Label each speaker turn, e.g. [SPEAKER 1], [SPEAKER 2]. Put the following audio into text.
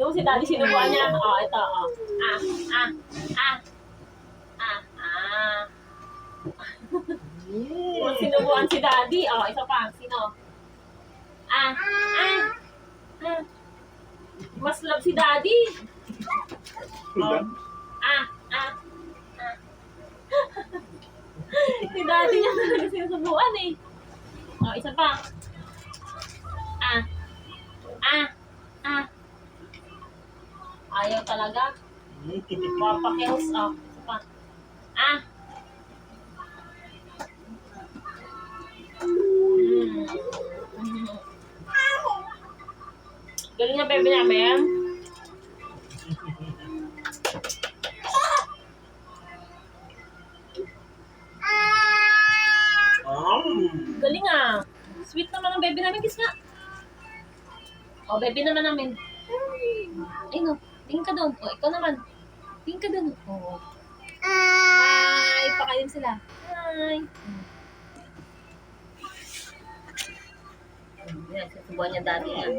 [SPEAKER 1] Yung si daddy sinubuan niya. Oh, ito, oh. Ah, ah, ah. Ah, ah. Yung sinubuan si daddy. Oh, isa pa. Sino? Ah, ah, ah. Mas love si daddy. Oh. Ah, ah, ah. Si daddy niya talaga sinusubuan eh. Oh, isa pa. Ah, ah, ah. Ayaw talaga. Papakios. Oh, isa pa. Ah. Galing na baby namin. Galing ah. Sweet naman ang baby namin. Kiss nga. Oh, baby naman namin. Ay no. Tingin ka doon. Oh, ikaw naman. Tingin ka doon. Oh. Hi. Pakain sila. Hi. Yan, susubuan niya dati yan.